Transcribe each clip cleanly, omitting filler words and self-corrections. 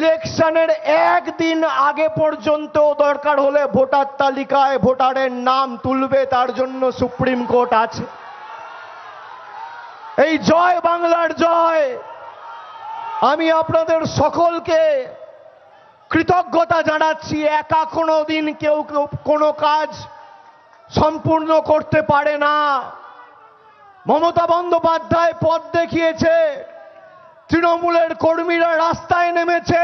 ইলেকশনের একদিন আগে পর্যন্ত দরকার হলে ভোটার তালিকায় ভোটারের নাম তুলবে, তার জন্য সুপ্রিম কোর্ট আছে। এই জয় বাংলার জয়। আমি আপনাদের সকলকে কৃতজ্ঞতা জানাচ্ছি। একা কোনো দিন কেউ কোনো কাজ সম্পূর্ণ করতে পারে না। মমতা বন্দ্যোপাধ্যায় পথ দেখিয়েছে, তৃণমূলের কর্মীরা রাস্তায় নেমেছে,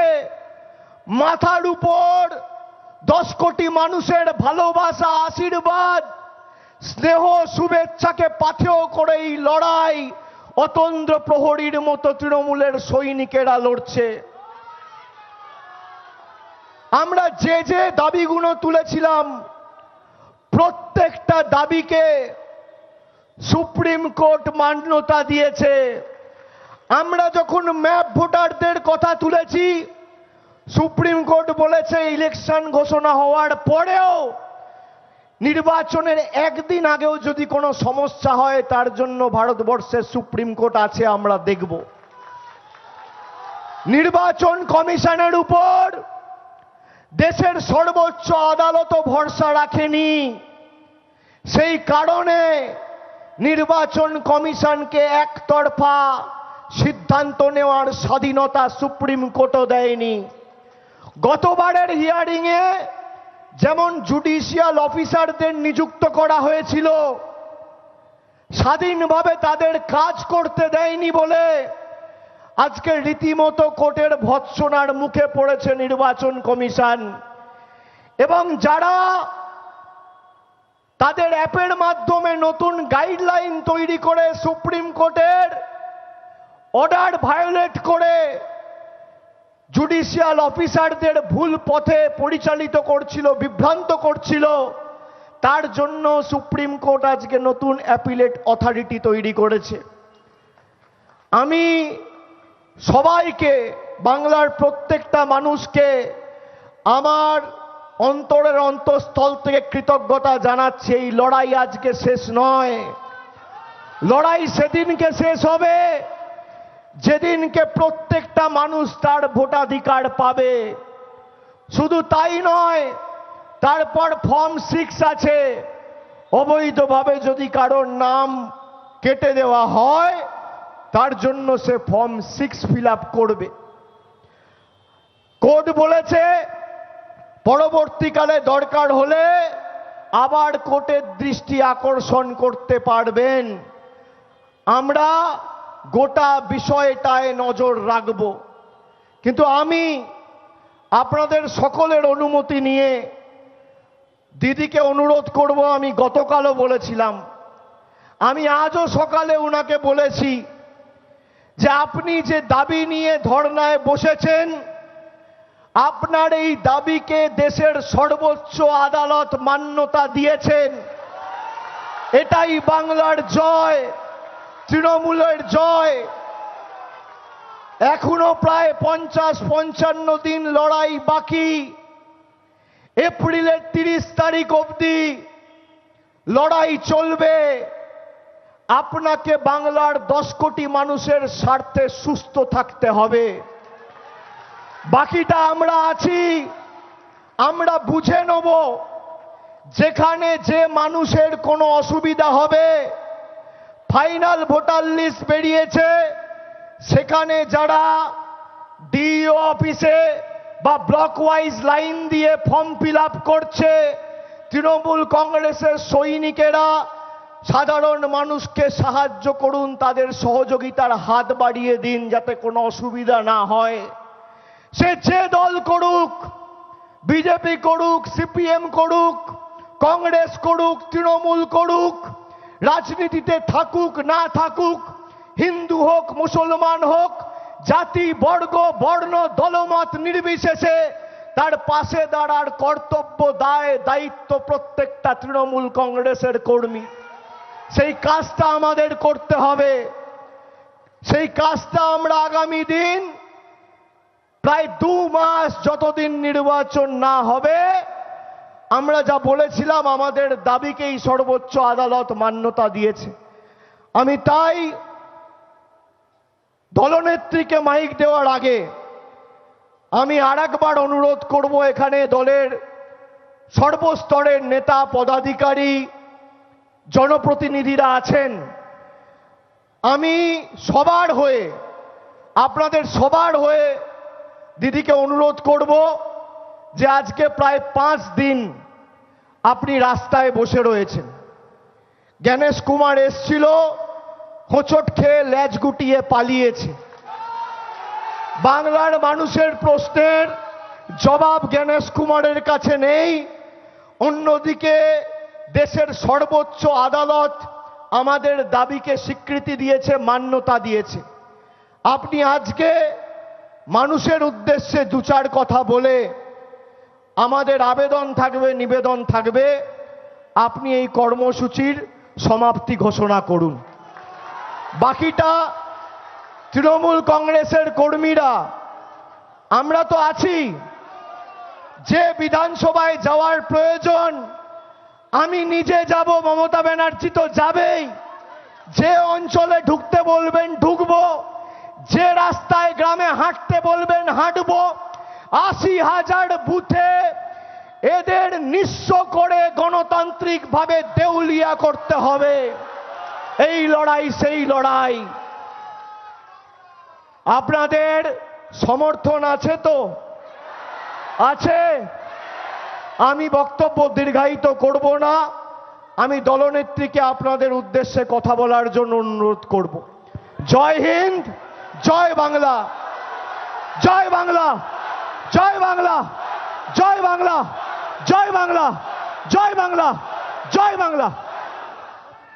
মাথার উপর 10 কোটি মানুষের ভালোবাসা, আশীর্বাদ, স্নেহ, শুভেচ্ছাকে পাথেয় করে এই লড়াই অতন্দ্র প্রহরীর মতো তৃণমূলের সৈনিকেরা লড়ছে। আমরা যে যে দাবিগুলো তুলেছিলাম প্রত্যেকটা দাবিকে সুপ্রিম কোর্ট মান্যতা দিয়েছে। আমরা যখন ম্যাপ ভোটারদের কথা তুলেছি, সুপ্রিম কোর্ট বলেছে ইলেকশন ঘোষণা হওয়ার পরেও নির্বাচনের একদিন আগেও যদি কোনো সমস্যা হয় তার জন্য ভারতবর্ষের সুপ্রিম কোর্ট আছে, আমরা দেখব। নির্বাচন কমিশনের উপর দেশের সর্বোচ্চ আদালতও ভরসা রাখেনি। সেই কারণে নির্বাচন কমিশনকে একতরফা সিদ্ধান্ত নেওয়ার স্বাধীনতা সুপ্রিম কোর্টও দেয়নি। গতবারের হিয়ারিংয়ে যেমন জুডিশিয়াল অফিসারদের নিযুক্ত করা হয়েছিল, স্বাধীনভাবে তাদের কাজ করতে দেয়নি বলে আজকে রীতিমতো কোর্টের ভৎসনার মুখে পড়েছে নির্বাচন কমিশন। এবং যারা তাদের অ্যাপের মাধ্যমে নতুন গাইডলাইন তৈরি করে সুপ্রিম কোর্টের অর্ডার ভায়োলেট করে জুডিশিয়াল অফিসারদের ভুল পথে পরিচালিত করছিল, বিভ্রান্ত করছিল, তার জন্য সুপ্রিম কোর্ট আজকে নতুন অ্যাপিলেট অথরিটি তৈরি করেছে। আমি সবাইকে, বাংলার প্রত্যেকটা মানুষকে আমার অন্তরের অন্তঃস্থল থেকে কৃতজ্ঞতা জানাচ্ছি। এই লড়াই আজকে শেষ নয়। লড়াই সেদিনকে শেষ হবে যেদিনকে প্রত্যেকটা মানুষ তার ভোটাধিকার পাবে। শুধু তাই নয়, তারপর ফর্ম 6 আছে। অবৈধভাবে যদি কারোর নাম কেটে দেওয়া হয় তার জন্য সে ফর্ম 6 ফিল আপ করবে। কোর্ট বলেছে পরবর্তীকালে দরকার হলে আবার কোর্টের দৃষ্টি আকর্ষণ করতে পারবেন। আমরা গোটা বিষয়টায় নজর রাখব। কিন্তু আমি আপনাদের সকলের অনুমতি নিয়ে দিদিকে অনুরোধ করব। আমি গতকালও বলেছিলাম, আমি আজও সকালে ওনাকে বলেছি যে আপনি যে দাবি নিয়ে ধর্নায় বসেছেন, আপনার এই দাবিকে দেশের সর্বোচ্চ আদালত মান্যতা দিয়েছেন। এটাই বাংলার জয়, তৃণমূলের জয়। এখনো প্রায় 50-55 দিন লড়াই বাকি। এপ্রিলের 30 তারিখ অবধি লড়াই চলবে। আপনাকে বাংলার 10 কোটি মানুষের স্বার্থে সুস্থ থাকতে হবে। বাকিটা আমরা আছি, আমরা বুঝে নেব। যেখানে যে মানুষের কোনো অসুবিধা হবে, ফাইনাল ভোটার লিস্ট বেরিয়েছে, সেখানে যারা ডিইও অফিসে বা ব্লক ওয়াইজ লাইন দিয়ে ফর্ম ফিল আপ করছে, তৃণমূল কংগ্রেসের সৈনিকেরা সাধারণ মানুষকে সাহায্য করুন, তাদের সহযোগিতার হাত বাড়িয়ে দিন যাতে কোনো অসুবিধা না হয়। সে যে দল করুক, বিজেপি করুক, সিপিএম করুক, কংগ্রেস করুক, তৃণমূল করুক, রাজনীতিতে থাকুক না থাকুক, হিন্দু হোক, মুসলমান হোক, জাতি, বর্গ, বর্ণ, দলমত নির্বিশেষে তার পাশে দাঁড়ার কর্তব্য, দায়, দায়িত্ব প্রত্যেকটা তৃণমূল কংগ্রেসের কর্মী। সেই কাজটা আমাদের করতে হবে। সেই কাজটা আমরা আগামী দিন প্রায় 2 মাস যতদিন নির্বাচন না হবে, আমরা যা বলেছিলাম আমাদের দাবিকেই সর্বোচ্চ আদালত মান্যতা দিয়েছে। আমি তাই দলনেত্রীকে মাইক দেওয়ার আগে আমি আরেকবার অনুরোধ করব, এখানে দলের সর্বস্তরের নেতা পদাধিকারী জনপ্রতিনিধিরা আছেন, আমি সবার হয়ে, আপনাদের সবার হয়ে দিদিকে অনুরোধ করব যে আজকে প্রায় 5 দিন আপনি রাস্তায় বসে রয়েছেন। জ্ঞানেশ কুমার এসছিল, হোঁচট খেয়ে ল্যাজ গুটিয়ে পালিয়েছে। বাংলার মানুষের প্রশ্নের জবাব জ্ঞানেশ কুমারের কাছে নেই। অন্যদিকে দেশের সর্বোচ্চ আদালত আমাদের দাবিকে স্বীকৃতি দিয়েছে, মান্যতা দিয়েছে। আপনি আজকে মানুষের উদ্দেশ্যে 2-4 কথা বলে, আমাদের আবেদন থাকবে, নিবেদন থাকবে, আপনি এই কর্মসূচির সমাপ্তি ঘোষণা করুন। বাকিটা তৃণমূল কংগ্রেসের কর্মীরা আমরা তো আছি। যে বিধানসভায় যাওয়ার প্রয়োজন আমি নিজে যাব, মমতা ব্যানার্জি তো যাবেই। যে অঞ্চলে ঢুকতে বলবেন ঢুকবো, যে রাস্তায় গ্রামে হাঁটতে বলবেন হাঁটবো। 80,000 বুথে এদের নিঃস্ব করে গণতান্ত্রিকভাবে দেউলিয়া করতে হবে। এই লড়াই সেই লড়াই। আপনাদের সমর্থন আছে তো? আছে। আমি বক্তব্য দীর্ঘায়িত করব না। আমি দলনেত্রীকে আপনাদের উদ্দেশ্যে কথা বলার জন্য অনুরোধ করব। জয় হিন্দ, জয় বাংলা, জয় বাংলা, জয় বাংলা, জয় বাংলা, জয় বাংলা, জয় বাংলা, জয় বাংলা।